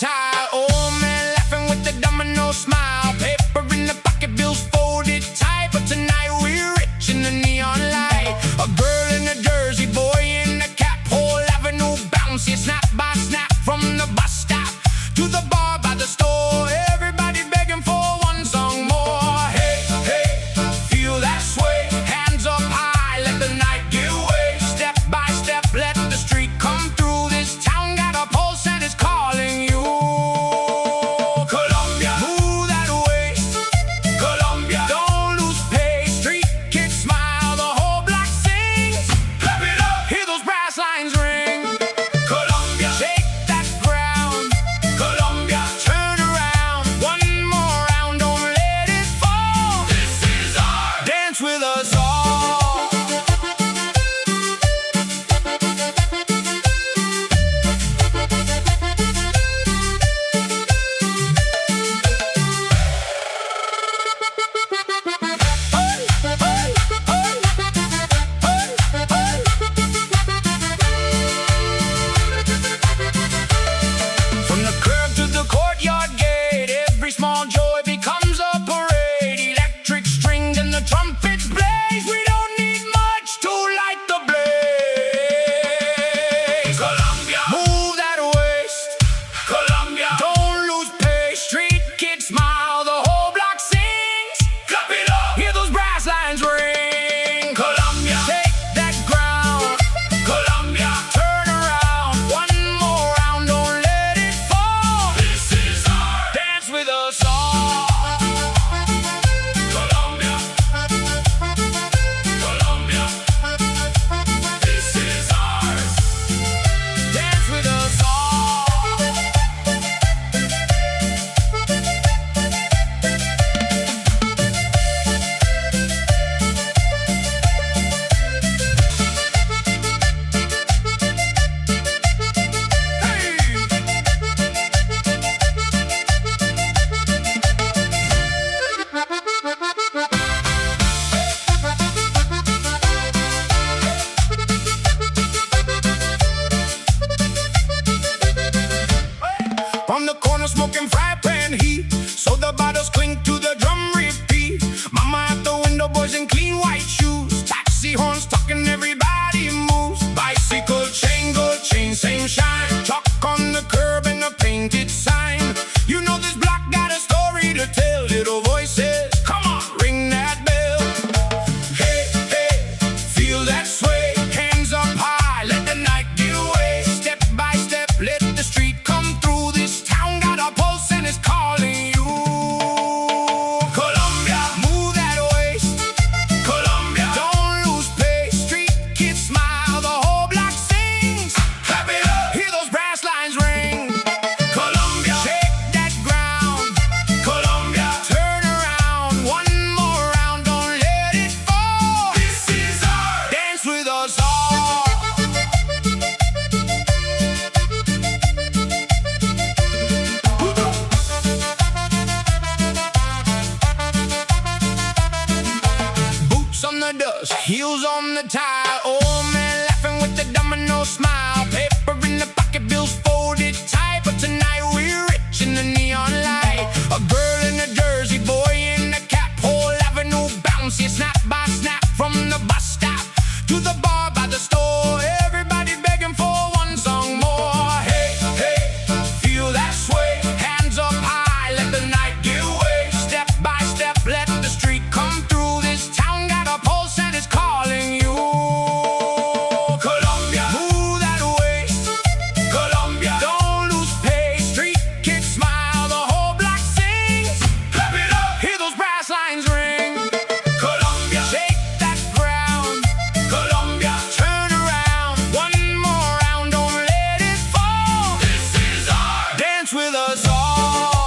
tie. Old man laughing with the domino smile. Paper in the pocket, bills folded tight. But tonight we're rich in the neon light. A girl in a jersey, boy in a cap. Whole avenue bouncy, snap by snap. From the bus stop to the bar by the store. Everybody begging for one song more. Hey, hey, feel that sway. Hands up high, let the night give way. Step by step, let the street come through. This town got a pulse and it's calling you. Colombia, move that waist. Colombia, don't lose pace. Street kids smile, the whole block sings. Clap it up, hear those brass lines ring. Colombia, shake that ground. Colombia, turn around. One more round, don't let it fall. This is our dance with us all. From the curb to the courtyard gate, every small joy becomes a parade. Electric strings and the trumpets blaze. We don't need much to light the blaze. Colombia, move that waist. Colombia, don't lose pace. Street kids smile, the whole block sings. Clap it up, hear those brass lines ring. Colombia, take that ground. Colombia, turn around. One more round, don't let it fall. This is our dance with us all. Colombia, Colombia, this is ours. Dance with us all. On the corner smoking fry pan heat, so the bottles clink to the drum repeat. Mama at the window, boys in clean white shoes. Taxi horns talking, everybody moves. Bicycle chain, gold chain, same shine. Chalk on the curb and a painted sign. You know this block got a story to tell. Little voices, come on, ring that bell. Hey, hey, feel that sway. Hands up high, let the night give way. Step by step, let the street come through. This town got a pulse and it's calling you. Colombia, move that waist. Colombia, don't lose pace. Street kids smile, the whole block sings. Clap it up, hear those brass lines ring. Colombia, shake that ground. Colombia, turn around. One more round, don't let it fall. This is our dance with us all. Boots on the dust, heels on the tie. Old man laughing with the domino smile. Paper in the pocket, bills folded tight. But tonight we're rich in the neon light. A girl in a jersey, boy in a cap. Whole avenue bouncy, snap by snap. From the bus stop to the bar by the store. Everybody begging for one song more. Hey, hey, feel that sway. Hands up high, let the night give way. Step by step, let the street come through. This town got a pulse and it's calling you. Colombia, move that waist. Colombia, don't lose pace. Street kids smile, the whole block sings. Clap it up, hear those brass lines ring. Colombia, shake that ground. Colombia, turn around. One more round, don't let it fall. This is our dance with us all.